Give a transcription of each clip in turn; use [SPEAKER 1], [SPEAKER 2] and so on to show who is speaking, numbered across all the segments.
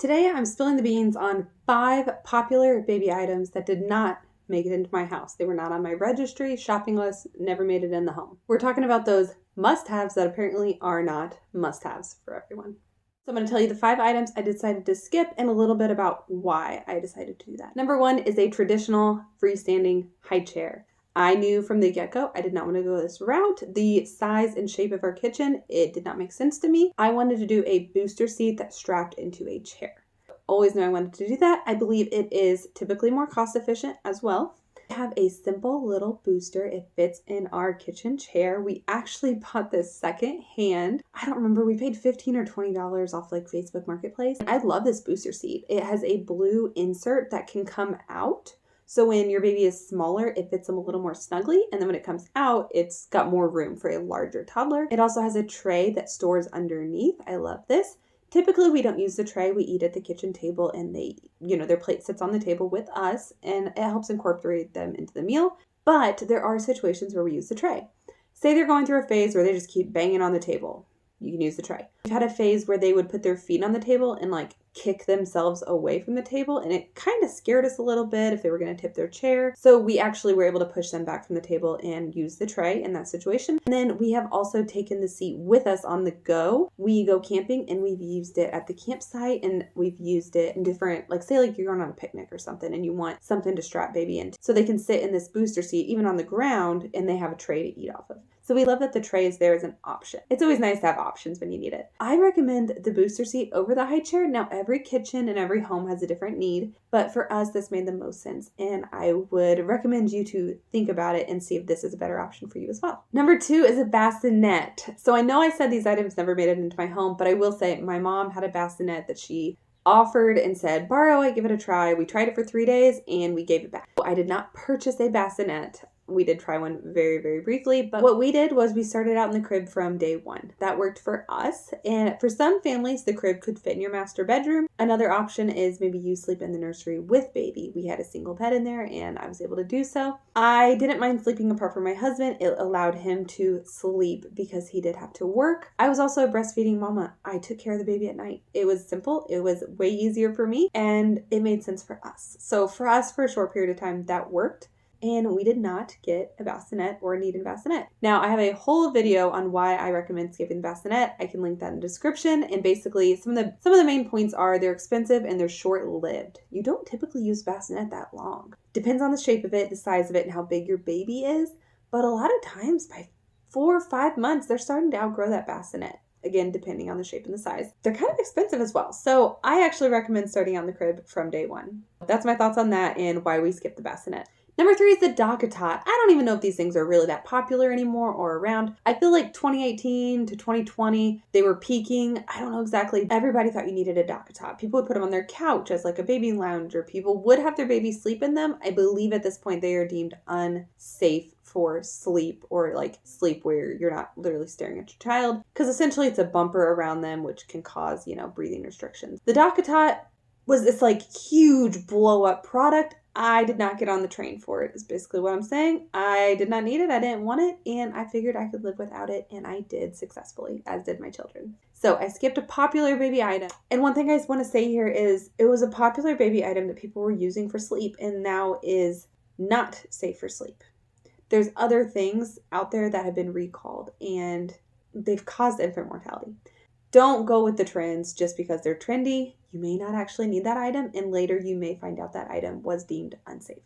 [SPEAKER 1] Today I'm spilling the beans on 5 popular baby items that did not make it into my house. They were not on my registry, shopping list, never made it in the home. We're talking about those must-haves that apparently are not must-haves for everyone. So I'm going to tell you the 5 items I decided to skip and a little bit about why I decided to do that. Number 1 is a traditional freestanding high chair. I knew from the get-go I did not want to go this route. The size and shape of our kitchen, it did not make sense to me. I wanted to do a booster seat that's strapped into a chair. Always knew I wanted to do that. I believe it is typically more cost efficient as well. We have a simple little booster. It fits in our kitchen chair. We actually bought this second hand. I don't remember, we paid $15 or $20 off like Facebook Marketplace. I love this booster seat. It has a blue insert that can come out. So when your baby is smaller, it fits them a little more snugly. And then when it comes out, it's got more room for a larger toddler. It also has a tray that stores underneath. I love this. Typically, we don't use the tray. We eat at the kitchen table and their plate sits on the table with us and it helps incorporate them into the meal. But there are situations where we use the tray. Say they're going through a phase where they just keep banging on the table. You can use the tray. We've had a phase where they would put their feet on the table and kick themselves away from the table, and it kind of scared us a little bit if they were going to tip their chair. So we actually were able to push them back from the table and use the tray in that situation. And then we have also taken the seat with us on the go. We go camping and we've used it at the campsite, and we've used it in different, say you're going on a picnic or something and you want something to strap baby into. So they can sit in this booster seat even on the ground and they have a tray to eat off of. So we love that the tray is there as an option. It's always nice to have options when you need it. I recommend the booster seat over the high chair. Now, every kitchen and every home has a different need, but for us, this made the most sense. And I would recommend you to think about it and see if this is a better option for you as well. Number 2 is a bassinet. So I know I said these items never made it into my home, but I will say my mom had a bassinet that she offered and said, borrow it, give it a try. We tried it for 3 days and we gave it back. I did not purchase a bassinet. We did try one very, very briefly, but what we did was we started out in the crib from day 1. That worked for us, and for some families, the crib could fit in your master bedroom. Another option is maybe you sleep in the nursery with baby. We had a single bed in there, and I was able to do so. I didn't mind sleeping apart from my husband. It allowed him to sleep because he did have to work. I was also a breastfeeding mama. I took care of the baby at night. It was simple. It was way easier for me, and it made sense for us. So for us, for a short period of time, that worked. And we did not get a bassinet or need a bassinet. Now, I have a whole video on why I recommend skipping the bassinet. I can link that in the description. And basically, some of the main points are they're expensive and they're short-lived. You don't typically use bassinet that long. Depends on the shape of it, the size of it, and how big your baby is. But a lot of times, by 4 or 5 months, they're starting to outgrow that bassinet. Again, depending on the shape and the size. They're kind of expensive as well. So I actually recommend starting on the crib from day 1. That's my thoughts on that and why we skip the bassinet. Number 3 is the DockATot. I don't even know if these things are really that popular anymore or around. I feel like 2018 to 2020, they were peaking. I don't know exactly. Everybody thought you needed a DockATot. People would put them on their couch as a baby lounge, or people would have their baby sleep in them. I believe at this point they are deemed unsafe for sleep, or sleep where you're not literally staring at your child, because essentially it's a bumper around them, which can cause, breathing restrictions. The DockATot was this huge blow up product. I did not get on the train for it, is basically what I'm saying. I did not need it. I didn't want it. And I figured I could live without it. And I did successfully, as did my children. So I skipped a popular baby item. And one thing I just want to say here is it was a popular baby item that people were using for sleep and now is not safe for sleep. There's other things out there that have been recalled and they've caused infant mortality. Don't go with the trends just because they're trendy. You may not actually need that item, and later you may find out that item was deemed unsafe.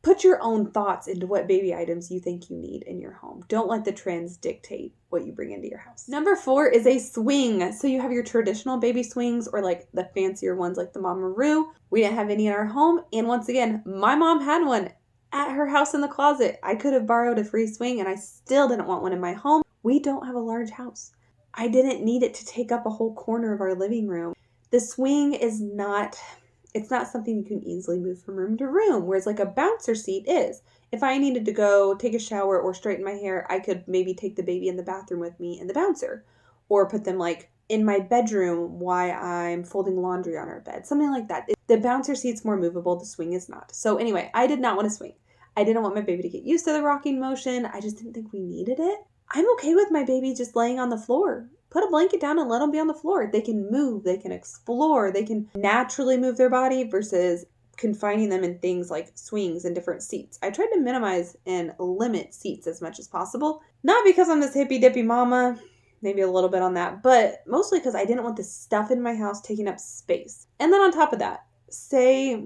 [SPEAKER 1] Put your own thoughts into what baby items you think you need in your home. Don't let the trends dictate what you bring into your house. Number 4 is a swing. So you have your traditional baby swings or the fancier ones like the Mamaroo. We didn't have any in our home, and once again, my mom had one at her house in the closet. I could have borrowed a free swing, and I still didn't want one in my home. We don't have a large house. I didn't need it to take up a whole corner of our living room. The swing is it's not something you can easily move from room to room, whereas a bouncer seat is. If I needed to go take a shower or straighten my hair, I could maybe take the baby in the bathroom with me in the bouncer, or put them in my bedroom while I'm folding laundry on our bed, something like that. The bouncer seat's more movable, the swing is not. So anyway, I did not want to swing. I didn't want my baby to get used to the rocking motion. I just didn't think we needed it. I'm okay with my baby just laying on the floor, put a blanket down and let them be on the floor. They can move, they can explore, they can naturally move their body versus confining them in things like swings and different seats. I tried to minimize and limit seats as much as possible. Not because I'm this hippy dippy mama, maybe a little bit on that, but mostly because I didn't want this stuff in my house taking up space. And then on top of that, say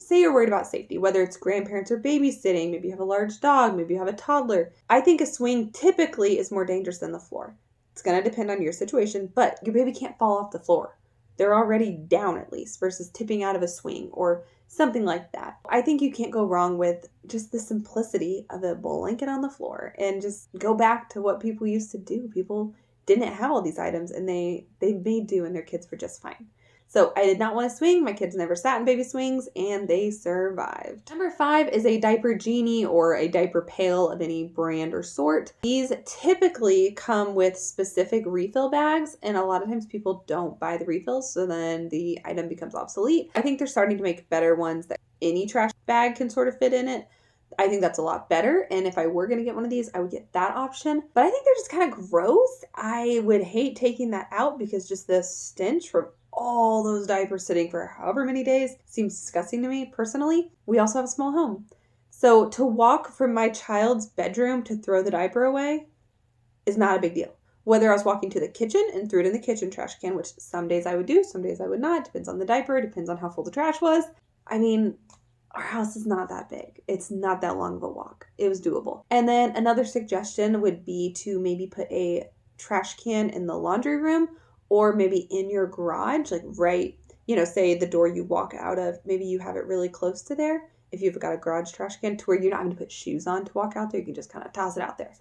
[SPEAKER 1] you're worried about safety, whether it's grandparents or babysitting, maybe you have a large dog, maybe you have a toddler. I think a swing typically is more dangerous than the floor. It's going to depend on your situation, but your baby can't fall off the floor. They're already down at least versus tipping out of a swing or something like that. I think you can't go wrong with just the simplicity of a blanket on the floor and just go back to what people used to do. People didn't have all these items and they made do and their kids were just fine. So I did not want to swing. My kids never sat in baby swings and they survived. Number 5 is a diaper genie or a diaper pail of any brand or sort. These typically come with specific refill bags and a lot of times people don't buy the refills, so then the item becomes obsolete. I think they're starting to make better ones that any trash bag can sort of fit in it. I think that's a lot better. And if I were going to get one of these, I would get that option. But I think they're just kind of gross. I would hate taking that out because just the stench from all those diapers sitting for however many days seems disgusting to me personally. We also have a small home. So to walk from my child's bedroom to throw the diaper away is not a big deal. Whether I was walking to the kitchen and threw it in the kitchen trash can, which some days I would do, some days I would not. Depends on the diaper, depends on how full the trash was. I mean, our house is not that big. It's not that long of a walk. It was doable. And then another suggestion would be to maybe put a trash can in the laundry room or maybe in your garage, like right, say the door you walk out of, maybe you have it really close to there. If you've got a garage trash can to where you're not having to put shoes on to walk out there, you can just kind of toss it out there.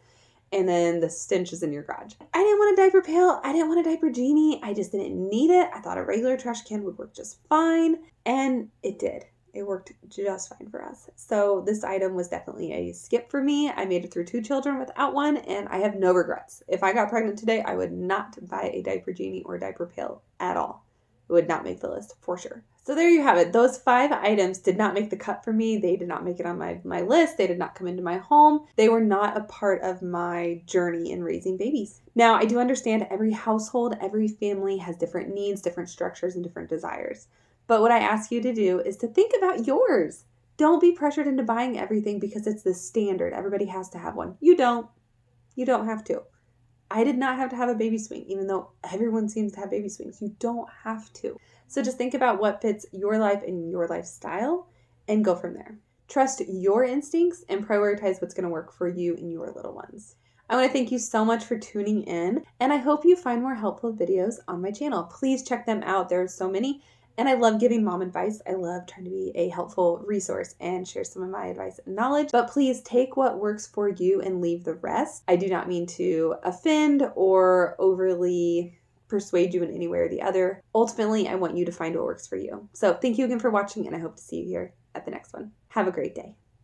[SPEAKER 1] And then the stench is in your garage. I didn't want a diaper pail. I didn't want a diaper genie. I just didn't need it. I thought a regular trash can would work just fine. And it did. It worked just fine for us. So this item was definitely a skip for me. I made it through 2 children without one, and I have no regrets. If I got pregnant today, I would not buy a diaper genie or diaper pail at all. It would not make the list for sure. So there you have it. Those 5 items did not make the cut for me. They did not make it on my list. They did not come into my home. They were not a part of my journey in raising babies. Now, I do understand every household, every family has different needs, different structures, and different desires. But what I ask you to do is to think about yours. Don't be pressured into buying everything because it's the standard. Everybody has to have one. You don't. You don't have to. I did not have to have a baby swing, even though everyone seems to have baby swings. You don't have to. So just think about what fits your life and your lifestyle and go from there. Trust your instincts and prioritize what's going to work for you and your little ones. I want to thank you so much for tuning in, and I hope you find more helpful videos on my channel. Please check them out. There are so many. And I love giving mom advice. I love trying to be a helpful resource and share some of my advice and knowledge. But please take what works for you and leave the rest. I do not mean to offend or overly persuade you in any way or the other. Ultimately, I want you to find what works for you. So thank you again for watching, and I hope to see you here at the next one. Have a great day.